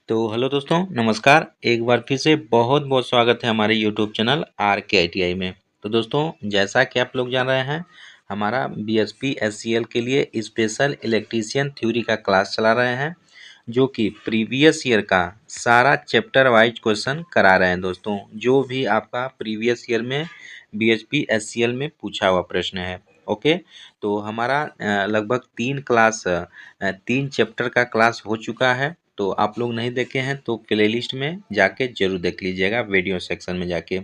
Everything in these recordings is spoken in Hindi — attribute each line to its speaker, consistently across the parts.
Speaker 1: तो हेलो दोस्तों, नमस्कार। एक बार फिर से बहुत बहुत स्वागत है हमारे यूट्यूब चैनल RK ITI में। तो दोस्तों, जैसा कि आप लोग जान रहे हैं, हमारा BSP SCL के लिए स्पेशल इलेक्ट्रीशियन थ्योरी का क्लास चला रहे हैं, जो कि प्रीवियस ईयर का सारा चैप्टर वाइज क्वेश्चन करा रहे हैं। दोस्तों, जो भी आपका प्रीवियस ईयर में BSP SCL में पूछा हुआ प्रश्न है, ओके। तो हमारा लगभग 3 चैप्टर का क्लास हो चुका है। तो आप लोग नहीं देखे हैं तो प्लेलिस्ट में जाके जरूर देख लीजिएगा, वीडियो सेक्शन में जाके।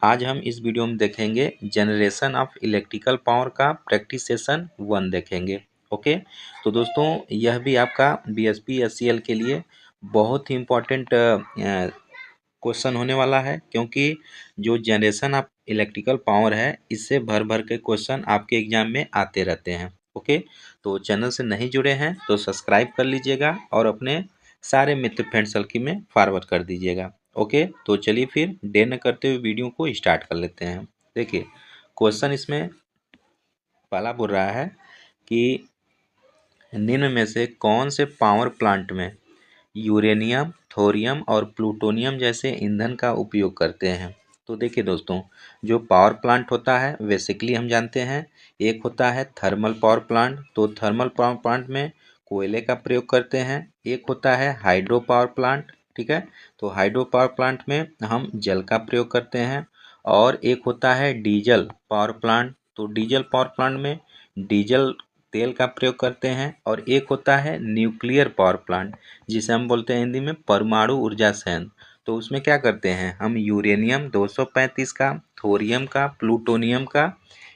Speaker 1: आज हम इस वीडियो में देखेंगे जनरेशन ऑफ इलेक्ट्रिकल पावर का प्रैक्टिस सेशन 1 देखेंगे, ओके। तो दोस्तों, यह भी आपका BSP SCL के लिए बहुत ही इम्पोर्टेंट क्वेश्चन होने वाला है, क्योंकि जो जनरेशन ऑफ इलेक्ट्रिकल पावर है, इससे भर भर के क्वेश्चन आपके एग्जाम में आते रहते हैं, ओके। तो चैनल से नहीं जुड़े हैं तो सब्सक्राइब कर लीजिएगा और अपने सारे मित्र फ्रेंड सर्कल में फॉरवर्ड कर दीजिएगा, ओके। तो चलिए फिर देर न करते हुए वीडियो को स्टार्ट कर लेते हैं। देखिए, क्वेश्चन इसमें पहला बोल रहा है कि निम्न में से कौन से पावर प्लांट में यूरेनियम, थोरियम और प्लूटोनियम जैसे ईंधन का उपयोग करते हैं। तो देखिए दोस्तों, जो पावर प्लांट होता है बेसिकली हम जानते हैं, एक होता है थर्मल पावर प्लांट। तो थर्मल पावर प्लांट में कोयले का प्रयोग करते हैं। एक होता है हाइड्रो पावर प्लांट, ठीक है। तो हाइड्रो पावर प्लांट में हम जल का प्रयोग करते हैं। और एक होता है डीजल पावर प्लांट। तो डीजल पावर प्लांट में डीजल तेल का प्रयोग करते हैं। और एक होता है न्यूक्लियर पावर प्लांट, जिसे हम बोलते हैं हिंदी में परमाणु ऊर्जा संयंत्र। तो उसमें क्या करते हैं हम, यूरेनियम 235 का, थोरियम का, प्लूटोनियम का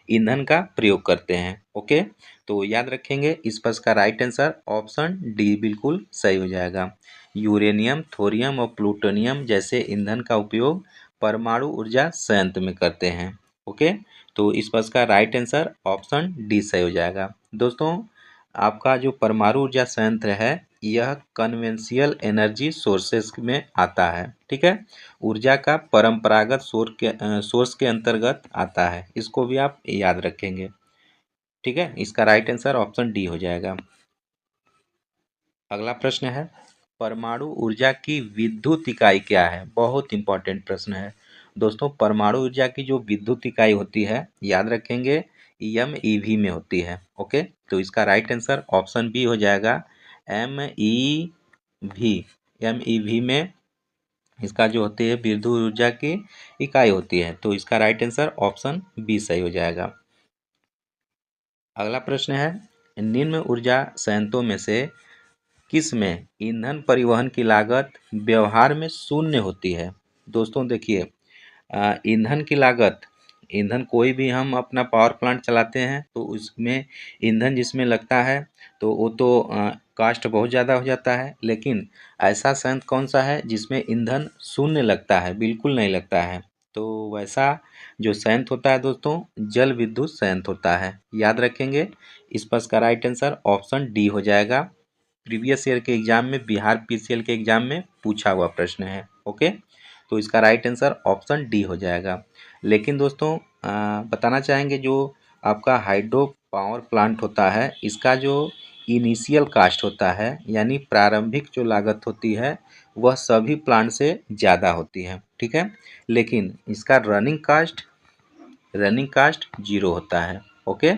Speaker 1: ईंधन का प्रयोग करते हैं, ओके। तो याद रखेंगे, इस पर का राइट आंसर ऑप्शन डी बिल्कुल सही हो जाएगा। यूरेनियम, थोरियम और प्लूटोनियम जैसे ईंधन का उपयोग परमाणु ऊर्जा संयंत्र में करते हैं, ओके। तो इस पर का राइट आंसर ऑप्शन डी सही हो जाएगा। दोस्तों, आपका जो परमाणु ऊर्जा संयंत्र है, यह कन्वेंशियल एनर्जी सोर्सेस में आता है, ठीक है। ऊर्जा का परंपरागत सोर्स के अंतर्गत आता है। इसको भी आप याद रखेंगे, ठीक है। इसका राइट आंसर ऑप्शन डी हो जाएगा। अगला प्रश्न है, परमाणु ऊर्जा की विद्युत इकाई क्या है। बहुत इंपॉर्टेंट प्रश्न है दोस्तों। परमाणु ऊर्जा की जो विद्युत इकाई होती है, याद रखेंगे, MeV में होती है, ओके। तो इसका राइट आंसर ऑप्शन बी हो जाएगा, MEV। MEV में इसका जो होती है विद्युत ऊर्जा की इकाई होती है। तो इसका राइट आंसर ऑप्शन बी सही हो जाएगा। अगला प्रश्न है, निम्न ऊर्जा संयंत्रों में से किस में ईंधन परिवहन की लागत व्यवहार में शून्य होती है। दोस्तों देखिए, ईंधन की लागत, ईंधन कोई भी हम अपना पावर प्लांट चलाते हैं तो उसमें ईंधन जिसमें लगता है तो वो तो कास्ट बहुत ज़्यादा हो जाता है। लेकिन ऐसा संयंत्र कौन सा है जिसमें ईंधन शून्य लगता है, बिल्कुल नहीं लगता है। तो वैसा जो संयंत्र होता है दोस्तों, जल विद्युत संयंत्र होता है, याद रखेंगे। इस पर का राइट आंसर ऑप्शन डी हो जाएगा। प्रीवियस ईयर के एग्जाम में, बिहार PCL के एग्जाम में पूछा हुआ प्रश्न है, ओके। तो इसका राइट आंसर ऑप्शन डी हो जाएगा। लेकिन दोस्तों, बताना चाहेंगे, जो आपका हाइड्रो पावर प्लांट होता है, इसका जो इनिशियल कास्ट होता है, यानी प्रारंभिक जो लागत होती है, वह सभी प्लांट से ज़्यादा होती है, ठीक है। लेकिन इसका रनिंग कास्ट जीरो होता है, ओके।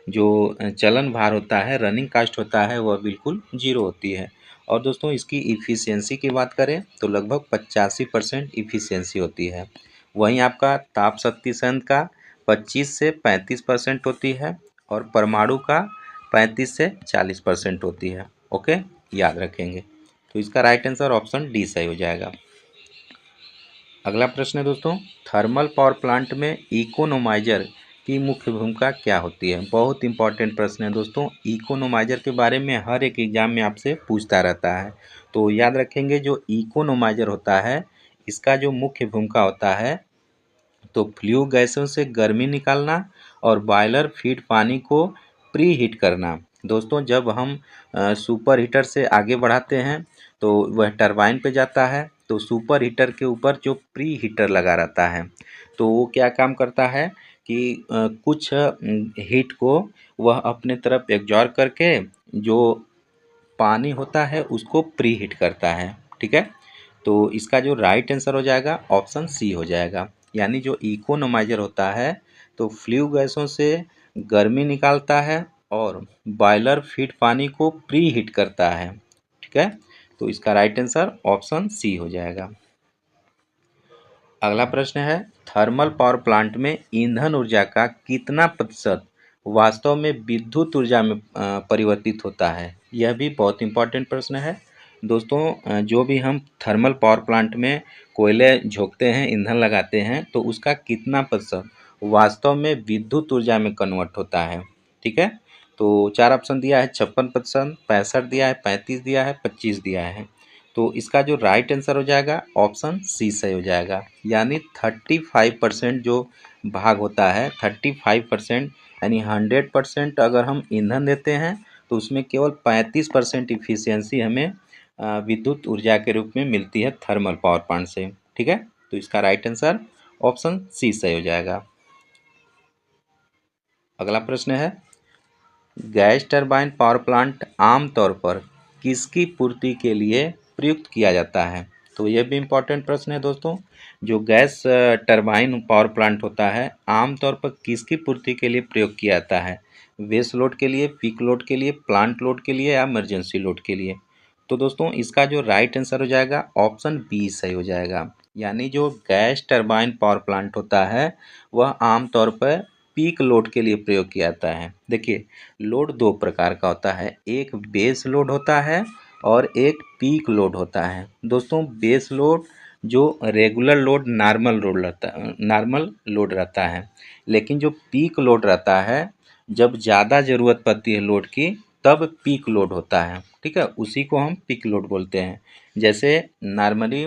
Speaker 1: जो चलन भार होता है, रनिंग कास्ट होता है, वह बिल्कुल जीरो होती है। और दोस्तों, इसकी इफ़िशियंसी की बात करें तो लगभग 85% इफ़िशियंसी होती है। वहीं आपका ताप शक्ति संयंत्र का 25 से 35% होती है और परमाणु का 35 से 40% होती है, ओके। याद रखेंगे। तो इसका राइट आंसर ऑप्शन डी सही हो जाएगा। अगला प्रश्न है दोस्तों, थर्मल पावर प्लांट में इकोनोमाइजर की मुख्य भूमिका क्या होती है। बहुत इंपॉर्टेंट प्रश्न है दोस्तों। इकोनोमाइजर के बारे में हर एक एग्जाम में आपसे पूछता रहता है। तो याद रखेंगे, जो इकोनोमाइजर होता है, इसका जो मुख्य भूमिका होता है, तो फ्लू गैसों से गर्मी निकालना और बॉयलर फीड पानी को प्री हीट करना। दोस्तों, जब हम सुपर हीटर से आगे बढ़ाते हैं तो वह टरबाइन पे जाता है। तो सुपर हीटर के ऊपर जो प्री हीटर लगा रहता है, तो वो क्या काम करता है कि कुछ हीट को वह अपने तरफ एब्जॉर्ब करके जो पानी होता है उसको प्री हीट करता है, ठीक है। तो इसका जो राइट आंसर हो जाएगा ऑप्शन सी हो जाएगा। यानी जो इकोनोमाइजर होता है तो फ्लू गैसों से गर्मी निकालता है और बॉयलर फीड पानी को प्री हीट करता है, ठीक है। तो इसका राइट आंसर ऑप्शन सी हो जाएगा। अगला प्रश्न है, थर्मल पावर प्लांट में ईंधन ऊर्जा का कितना प्रतिशत वास्तव में विद्युत ऊर्जा में परिवर्तित होता है? यह भी बहुत इंपॉर्टेंट प्रश्न है दोस्तों। जो भी हम थर्मल पावर प्लांट में कोयले झोंकते हैं, ईंधन लगाते हैं, तो उसका कितना प्रतिशत वास्तव में विद्युत ऊर्जा में कन्वर्ट होता है, ठीक है। तो चार ऑप्शन दिया है, 56%, 65 दिया है, 35 दिया है, 25 दिया है। तो इसका जो राइट आंसर हो जाएगा ऑप्शन सी सही हो जाएगा। यानी 35% जो भाग होता है, 35% यानी 100% अगर हम ईंधन देते हैं तो उसमें केवल 35% इफिशियंसी हमें विद्युत ऊर्जा के रूप में मिलती है थर्मल पावर प्लांट से, ठीक है। तो इसका राइट आंसर ऑप्शन सी सही हो जाएगा। अगला प्रश्न है, गैस टरबाइन पावर प्लांट आमतौर पर किसकी पूर्ति के लिए प्रयुक्त किया जाता है? तो यह भी इम्पोर्टेंट प्रश्न है दोस्तों। जो गैस टरबाइन पावर प्लांट होता है आमतौर पर किसकी पूर्ति के लिए प्रयोग किया जाता है? बेस लोड के लिए, पीक लोड के लिए, प्लांट लोड के लिए या इमरजेंसी लोड के लिए? तो दोस्तों इसका जो राइट आंसर हो जाएगा ऑप्शन बी सही हो जाएगा। यानी जो गैस टरबाइन पावर प्लांट होता है वह आमतौर पर पीक लोड के लिए प्रयोग किया जाता है। देखिए, लोड दो प्रकार का होता है, एक बेस लोड होता है और एक पीक लोड होता है। दोस्तों बेस लोड जो रेगुलर लोड नॉर्मल लोड रहता है, लेकिन जो पीक लोड रहता है जब ज़्यादा ज़रूरत पड़ती है लोड की तब पीक लोड होता है, ठीक है। उसी को हम पीक लोड बोलते हैं। जैसे नॉर्मली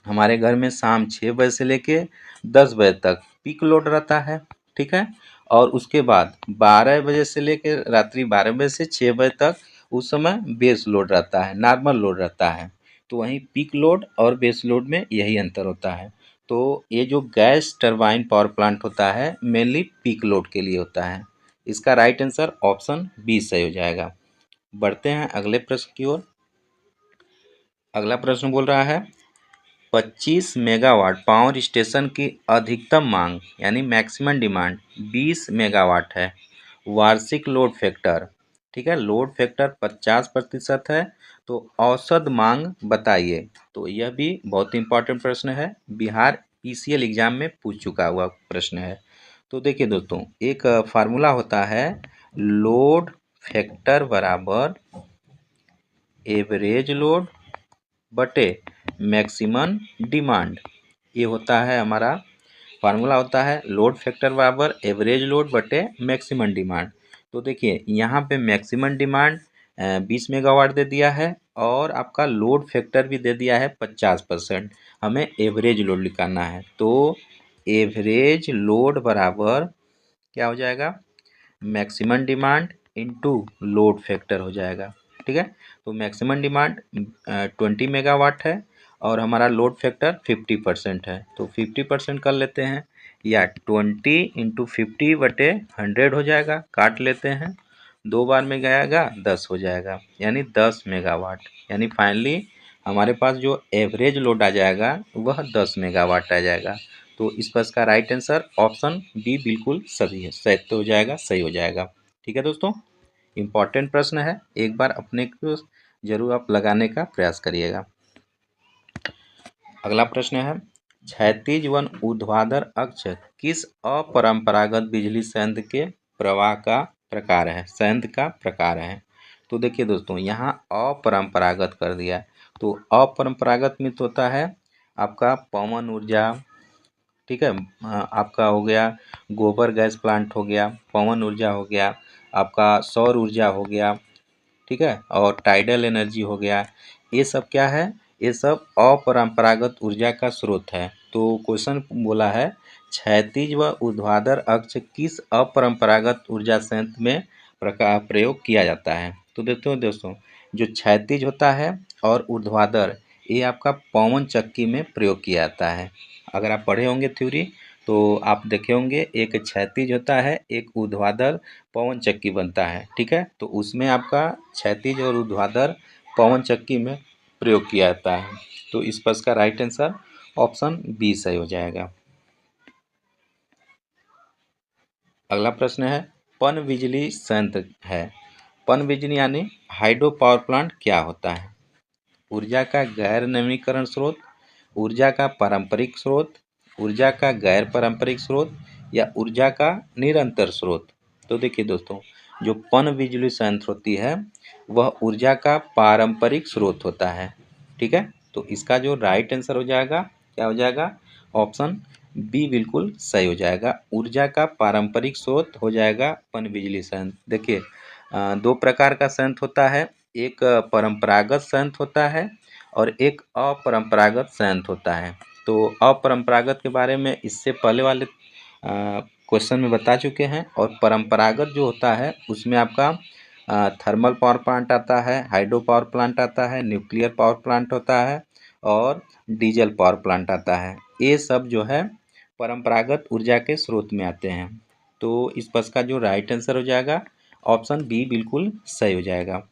Speaker 1: हमारे घर में शाम 6 बजे से लेके 10 बजे तक पीक लोड रहता है, ठीक है। और उसके बाद 12 बजे से लेके रात्रि 12 बजे से 6 बजे तक उस समय बेस लोड रहता है, नॉर्मल लोड रहता है। तो वहीं पीक लोड और बेस लोड में यही अंतर होता है। तो ये जो गैस टरबाइन पावर प्लांट होता है मेनली पीक लोड के लिए होता है। इसका राइट आंसर ऑप्शन बी सही हो जाएगा। बढ़ते हैं अगले प्रश्न की ओर। अगला प्रश्न बोल रहा है, 25 मेगावाट पावर स्टेशन की अधिकतम मांग यानी मैक्सिमम डिमांड 20 मेगावाट है। वार्षिक लोड फैक्टर, ठीक है, लोड फैक्टर 50% है। तो औसत मांग बताइए। तो यह भी बहुत इंपॉर्टेंट प्रश्न है, बिहार पीसीएल एग्जाम में पूछ चुका हुआ प्रश्न है। तो देखिए दोस्तों, एक फार्मूला होता है, लोड फैक्टर बराबर एवरेज लोड बटे मैक्सिमम डिमांड। ये होता है हमारा फार्मूला होता है, लोड फैक्टर बराबर एवरेज लोड बटे मैक्सिमम डिमांड। तो देखिए यहाँ पे मैक्सिमम डिमांड 20 मेगावाट दे दिया है और आपका लोड फैक्टर भी दे दिया है 50%। हमें एवरेज लोड निकालना है। तो एवरेज लोड बराबर क्या हो जाएगा, maximum demand into load factor हो जाएगा, ठीक है। तो मैक्सिमम डिमांड 20 मेगावाट है और हमारा लोड फैक्टर 50% है। तो 50% कर लेते हैं, या 20 × 50/100 हो जाएगा। काट लेते हैं, 2 बार में जाएगा 10 हो जाएगा, यानी 10 मेगावाट। यानी फाइनली हमारे पास जो एवरेज लोड आ जाएगा वह 10 मेगावाट आ जाएगा। तो इस पर इसका राइट आंसर ऑप्शन बी बिल्कुल सही है, सही तो हो जाएगा, सही हो जाएगा, ठीक है दोस्तों। इम्पॉर्टेंट प्रश्न है, एक बार अपने को जरूर आप लगाने का प्रयास करिएगा। अगला प्रश्न है, क्षैतिज व ऊर्ध्वाधर अक्ष किस अपरंपरागत बिजली संयंत्र के प्रवाह का प्रकार है, संयंत्र का प्रकार है? तो देखिए दोस्तों, यहाँ अपरंपरागत कर दिया। तो अपरंपरागत में तो होता है आपका पवन ऊर्जा, ठीक है। आपका हो गया गोबर गैस प्लांट हो गया, पवन ऊर्जा हो गया, आपका सौर ऊर्जा हो गया, ठीक है, और टाइडल एनर्जी हो गया। ये सब क्या है, ये सब अपरंपरागत ऊर्जा का स्रोत है। तो क्वेश्चन बोला है, क्षैतिज व ऊर्ध्वाधर अक्ष किस अपरंपरागत ऊर्जा संयंत्र में प्रयोग किया जाता है? तो देखते हो दोस्तों, जो क्षैतिज होता है और ऊर्ध्वाधर ये आपका पवन चक्की में प्रयोग किया जाता है। अगर आप पढ़े होंगे थ्योरी तो आप देखे होंगे, एक क्षैतिज होता है, एक ऊर्ध्वाधर पवन चक्की बनता है, ठीक है। तो उसमें आपका क्षैतिज और ऊर्ध्वाधर पवन चक्की में प्रयोग किया जाता है। तो इस पर इसका राइट आंसर ऑप्शन बी सही हो जाएगा। अगला प्रश्न है, पनबिजली संयंत्र है। पनबिजली यानी हाइड्रो पावर प्लांट क्या होता है? ऊर्जा का गैर नवीनीकरण स्रोत, ऊर्जा का पारंपरिक स्रोत, ऊर्जा का गैर पारंपरिक स्रोत या ऊर्जा का निरंतर स्रोत। तो देखिए दोस्तों, जो पनबिजली संयंत्र होती है वह ऊर्जा का पारंपरिक स्रोत होता है। ठीक है, तो इसका जो राइट आंसर हो जाएगा क्या हो जाएगा? ऑप्शन बी बिल्कुल सही हो जाएगा। ऊर्जा का पारंपरिक स्रोत हो जाएगा पनबिजली संयंत्र। देखिए, दो प्रकार का संयंत्र होता है, एक परंपरागत संयंत्र होता है और एक अपरंपरागत संयंत्र होता है। तो अपरंपरागत के बारे में इससे पहले वाले क्वेश्चन में बता चुके हैं। और परंपरागत जो होता है उसमें आपका थर्मल पावर प्लांट आता है, हाइड्रो पावर प्लांट आता है, न्यूक्लियर पावर प्लांट होता है और डीजल पावर प्लांट आता है। ये सब जो है परंपरागत ऊर्जा के स्रोत में आते हैं। तो इस प्रश्न का जो राइट आंसर हो जाएगा ऑप्शन बी बिल्कुल सही हो जाएगा।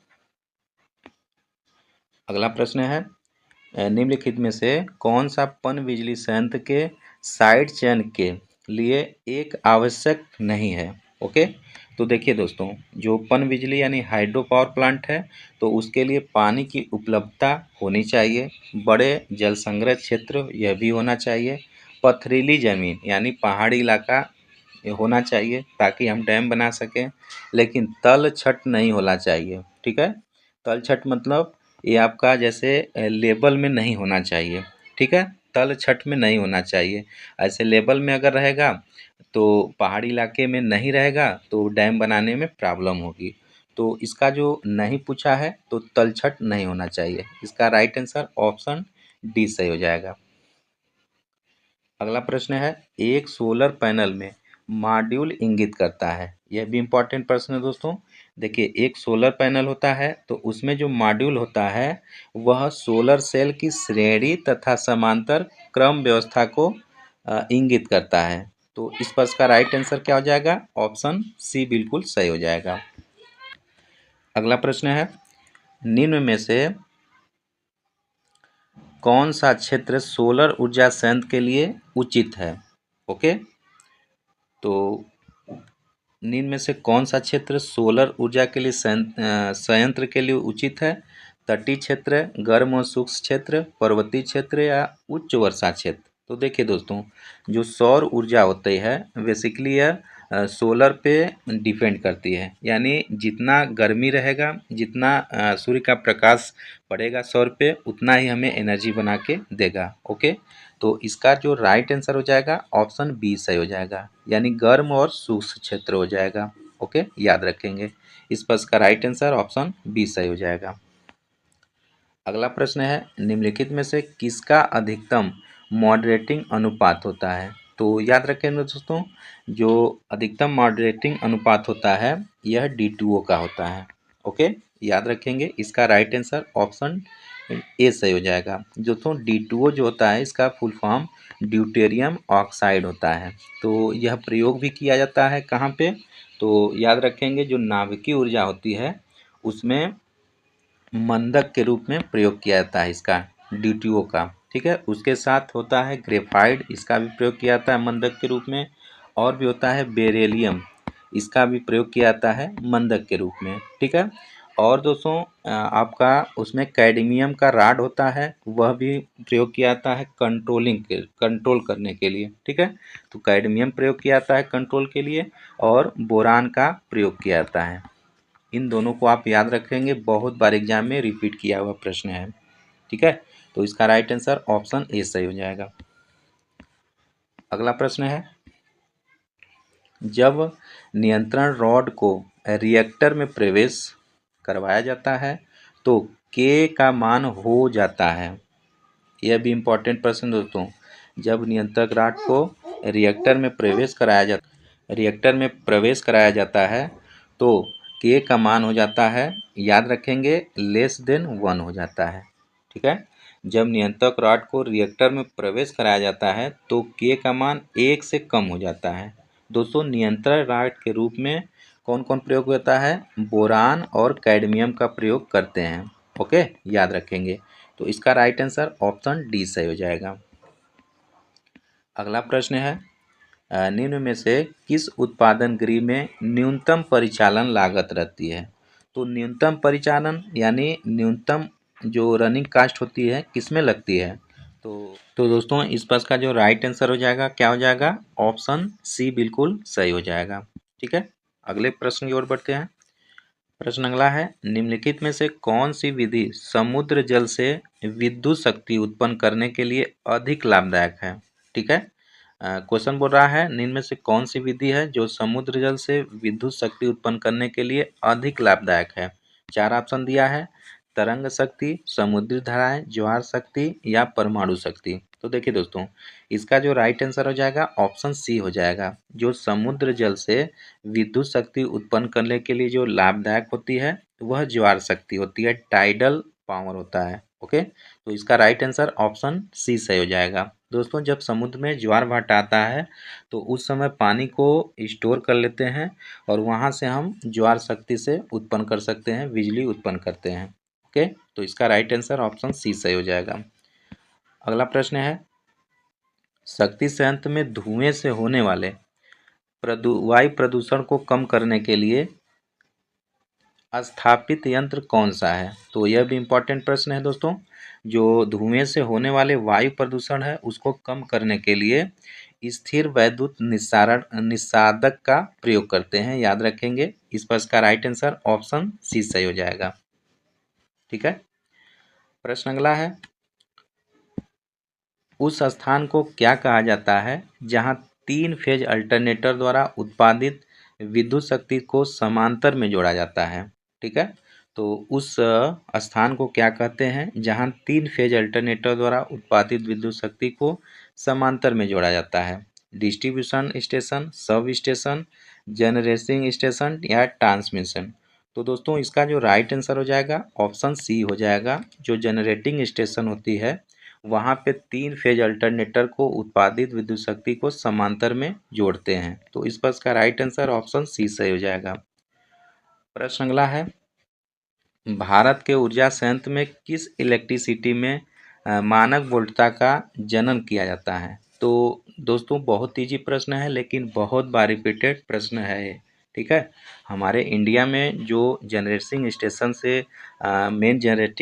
Speaker 1: अगला प्रश्न है, निम्नलिखित में से कौन सा पनबिजली संयंत्र के साइड चयन के लिए एक आवश्यक नहीं है? ओके, तो देखिए दोस्तों, जो पनबिजली यानी हाइड्रो पावर प्लांट है तो उसके लिए पानी की उपलब्धता होनी चाहिए, बड़े जल संग्रह क्षेत्र यह भी होना चाहिए, पथरीली जमीन यानी पहाड़ी इलाका होना चाहिए ताकि हम डैम बना सकें, लेकिन तल छट नहीं होना चाहिए। ठीक है, तल छट मतलब ये आपका जैसे लेवल में नहीं होना चाहिए। ठीक है, तल छट में नहीं होना चाहिए। ऐसे लेवल में अगर रहेगा तो पहाड़ी इलाके में नहीं रहेगा तो डैम बनाने में प्रॉब्लम होगी। तो इसका जो नहीं पूछा है तो तलछट नहीं होना चाहिए। इसका राइट आंसर ऑप्शन डी सही हो जाएगा। अगला प्रश्न है, एक सोलर पैनल में मॉड्यूल इंगित करता है। यह भी इम्पोर्टेंट प्रश्न है दोस्तों। देखिए, एक सोलर पैनल होता है तो उसमें जो मॉड्यूल होता है वह सोलर सेल की श्रेणी तथा समांतर क्रम व्यवस्था को इंगित करता है। तो इस प्रश्न का राइट आंसर क्या हो जाएगा? ऑप्शन सी बिल्कुल सही हो जाएगा। अगला प्रश्न है, निम्न में से कौन सा क्षेत्र सोलर ऊर्जा संयंत्र के लिए उचित है? ओके, तो निम्न में से कौन सा क्षेत्र सोलर ऊर्जा के लिए संयंत्र के लिए उचित है? तटीय क्षेत्र, गर्म और शुष्क क्षेत्र, पर्वतीय क्षेत्र या उच्च वर्षा क्षेत्र। तो देखिए दोस्तों, जो सौर ऊर्जा होती है बेसिकली यह सोलर पे डिपेंड करती है। यानी जितना गर्मी रहेगा, जितना सूर्य का प्रकाश पड़ेगा सौर पे, उतना ही हमें एनर्जी बना के देगा। ओके, तो इसका जो राइट आंसर हो जाएगा ऑप्शन बी सही हो जाएगा, यानी गर्म और शुष्क क्षेत्र हो जाएगा। ओके, याद रखेंगे। इस पर इसका राइट आंसर ऑप्शन बी सही हो जाएगा। अगला प्रश्न है, निम्नलिखित में से किसका अधिकतम मॉडरेटिंग अनुपात होता है? तो याद रखेंगे दोस्तों, जो अधिकतम मॉडरेटिंग अनुपात होता है यह D2O का होता है। ओके, याद रखेंगे। इसका राइट आंसर ऑप्शन ए सही हो जाएगा। दोस्तों, D2O जो होता है इसका फुल फॉर्म ड्यूटेरियम ऑक्साइड होता है। तो यह प्रयोग भी किया जाता है कहाँ पे? तो याद रखेंगे, जो नाभिकीय ऊर्जा होती है उसमें मंदक के रूप में प्रयोग किया जाता है इसका, DTO का। ठीक है, उसके साथ होता है ग्रेफाइट, इसका भी प्रयोग किया जाता है मंदक के रूप में। और भी होता है बेरिलियम, इसका भी प्रयोग किया जाता है मंदक के रूप में। ठीक है, और दोस्तों आपका उसमें कैडमियम का राड होता है, वह भी प्रयोग किया जाता है कंट्रोल करने के लिए। ठीक है, तो कैडमियम प्रयोग किया जाता है कंट्रोल के लिए और बोरान का प्रयोग किया जाता है। इन दोनों को आप याद रखेंगे, बहुत बार एग्जाम में रिपीट किया हुआ प्रश्न है। ठीक है, तो इसका राइट आंसर ऑप्शन ए सही हो जाएगा। अगला प्रश्न है, जब नियंत्रण रॉड को रिएक्टर में प्रवेश करवाया जाता है तो के का मान हो जाता है। यह भी इम्पोर्टेंट प्रश्न दोस्तों। जब नियंत्रक रॉड को रिएक्टर में प्रवेश कराया जाता है तो के का मान हो जाता है, याद रखेंगे, लेस देन 1 हो जाता है। ठीक है, जब नियंत्रक रॉड को रिएक्टर में प्रवेश कराया जाता है तो के का मान 1 से कम हो जाता है। दोस्तों, नियंत्रण रॉड के रूप में कौन कौन प्रयोग होता है? बोरान और कैडमियम का प्रयोग करते हैं। ओके, याद रखेंगे। तो इसका राइट आंसर ऑप्शन डी सही हो जाएगा। अगला प्रश्न है निम्न में से किस उत्पादन गृह में न्यूनतम परिचालन लागत रहती है। तो न्यूनतम परिचालन यानी न्यूनतम जो रनिंग कास्ट होती है किस में लगती है। तो दोस्तों इस प्रश्न का जो राइट आंसर हो जाएगा क्या हो जाएगा, ऑप्शन सी बिल्कुल सही हो जाएगा। ठीक है, अगले प्रश्न की ओर बढ़ते हैं। प्रश्न अगला है निम्नलिखित में से कौन सी विधि समुद्र जल से विद्युत शक्ति उत्पन्न करने के लिए अधिक लाभदायक है। ठीक है, क्वेश्चन बोल रहा है निम्न में से कौन सी विधि है जो समुद्र जल से विद्युत शक्ति उत्पन्न करने के लिए अधिक लाभदायक है। चार ऑप्शन दिया है, तरंग शक्ति, समुद्री धाराएं, ज्वार शक्ति या परमाणु शक्ति। तो देखिए दोस्तों इसका जो राइट आंसर हो जाएगा ऑप्शन सी हो जाएगा। जो समुद्र जल से विद्युत शक्ति उत्पन्न करने के लिए जो लाभदायक होती है वह ज्वार शक्ति होती है, टाइडल पावर होता है। ओके, तो इसका राइट आंसर ऑप्शन सी सही हो जाएगा। दोस्तों जब समुद्र में ज्वार भाटा आता है तो उस समय पानी को स्टोर कर लेते हैं और वहां से हम ज्वार शक्ति से उत्पन्न कर सकते हैं, बिजली उत्पन्न करते हैं। ओके, तो इसका राइट आंसर ऑप्शन सी सही हो जाएगा। अगला प्रश्न है शक्ति संयंत्र में धुएं से होने वाले वायु प्रदूषण को कम करने के लिए स्थापित यंत्र कौन सा है। तो यह भी इम्पोर्टेंट प्रश्न है दोस्तों। जो धुएं से होने वाले वायु प्रदूषण है उसको कम करने के लिए स्थिर वैद्युत निस्सारक का प्रयोग करते हैं, याद रखेंगे। इस पर इसका राइट आंसर ऑप्शन सी सही हो जाएगा। ठीक है, प्रश्न अगला है उस स्थान को क्या कहा जाता है जहां 3 फेज अल्टरनेटर द्वारा उत्पादित विद्युत शक्ति को समांतर में जोड़ा जाता है। ठीक है, तो उस स्थान को क्या कहते हैं जहां 3 फेज अल्टरनेटर द्वारा उत्पादित विद्युत शक्ति को समांतर में जोड़ा जाता है। Distribution station, sub station, generating station या ट्रांसमिशन। तो दोस्तों इसका जो राइट आंसर हो जाएगा ऑप्शन सी हो जाएगा। जो जनरेटिंग स्टेशन होती है वहाँ पे 3 फेज अल्टरनेटर को उत्पादित विद्युत शक्ति को समांतर में जोड़ते हैं। तो इस पर इसका राइट आंसर ऑप्शन सी सही हो जाएगा। प्रश्न अगला है भारत के ऊर्जा संयंत्र में किस इलेक्ट्रिसिटी में मानक वोल्टता का जनन किया जाता है। तो दोस्तों बहुत ईजी प्रश्न है लेकिन बहुत बार रिपीटेड प्रश्न है ये। ठीक है, हमारे इंडिया में जो जनरेटिंग स्टेशन से मेन जनरेट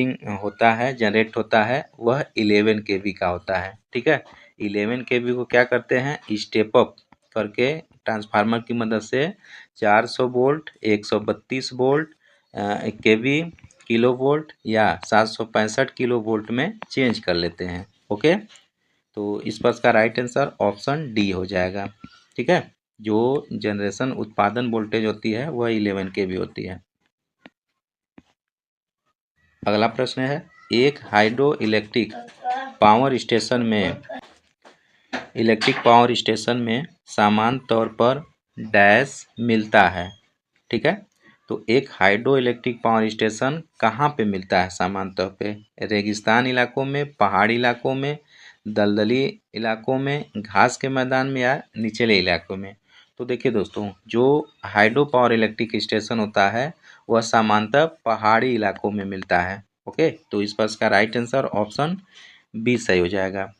Speaker 1: होता है वह 11 kV का होता है। ठीक है, 11 kV को क्या करते हैं स्टेप अप करके ट्रांसफार्मर की मदद से 400 वोल्ट, 132 वोल्ट केवी किलो वोल्ट या 765 किलो वोल्ट में चेंज कर लेते हैं। ओके, तो इस पर का राइट आंसर ऑप्शन डी हो जाएगा। ठीक है, जो जनरेशन उत्पादन वोल्टेज होती है वह 11 kV होती है। अगला प्रश्न है एक हाइड्रो इलेक्ट्रिक पावर स्टेशन में सामान्य तौर पर डैश मिलता है। ठीक है, तो एक हाइड्रो इलेक्ट्रिक पावर स्टेशन कहाँ पे मिलता है सामान्य तौर पे, रेगिस्तान इलाकों में, पहाड़ी इलाकों में, दलदली इलाकों में, घास के मैदान में या निचले इलाकों में। तो देखिए दोस्तों जो हाइड्रो पावर इलेक्ट्रिक स्टेशन होता है वह सामान्यतः पहाड़ी इलाकों में मिलता है। ओके, तो इस पर इसका राइट आंसर ऑप्शन बी सही हो जाएगा।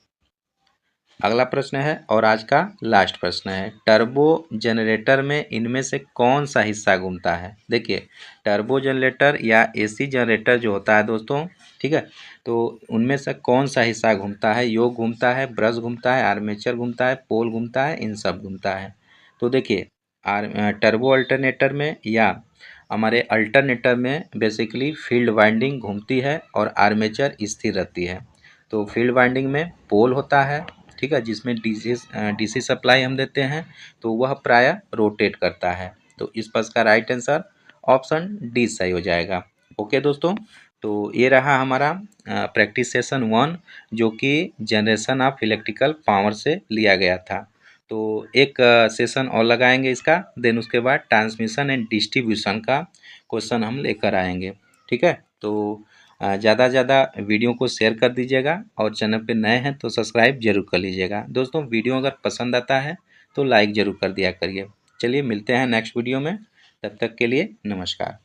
Speaker 1: अगला प्रश्न है और आज का लास्ट प्रश्न है टर्बो जनरेटर में इनमें से कौन सा हिस्सा घूमता है। देखिए टर्बो जनरेटर या एसी जनरेटर जो होता है दोस्तों, ठीक है, तो उनमें से कौन सा हिस्सा घूमता है, योक घूमता है, ब्रश घूमता है, आर्मेचर घूमता है, पोल घूमता है, इन सब घूमता है। तो देखिए टर्बो अल्टरनेटर में या हमारे अल्टरनेटर में बेसिकली फील्ड वाइंडिंग घूमती है और आर्मेचर स्थिर रहती है। तो फील्ड वाइंडिंग में पोल होता है, ठीक है, जिसमें डीसी सप्लाई हम देते हैं, तो वह प्रायः रोटेट करता है। तो इस पर का राइट आंसर ऑप्शन डी सही हो जाएगा। ओके दोस्तों, तो ये रहा हमारा प्रैक्टिस सेशन 1 जो कि जनरेशन ऑफ इलेक्ट्रिकल पावर से लिया गया था। तो एक सेशन और लगाएंगे इसका, देन उसके बाद ट्रांसमिशन एंड डिस्ट्रीब्यूशन का क्वेश्चन हम लेकर आएंगे। ठीक है, तो ज़्यादा से ज़्यादा वीडियो को शेयर कर दीजिएगा और चैनल पे नए हैं तो सब्सक्राइब जरूर कर लीजिएगा। दोस्तों वीडियो अगर पसंद आता है तो लाइक ज़रूर कर दिया करिए। चलिए मिलते हैं नेक्स्ट वीडियो में, तब तक के लिए नमस्कार।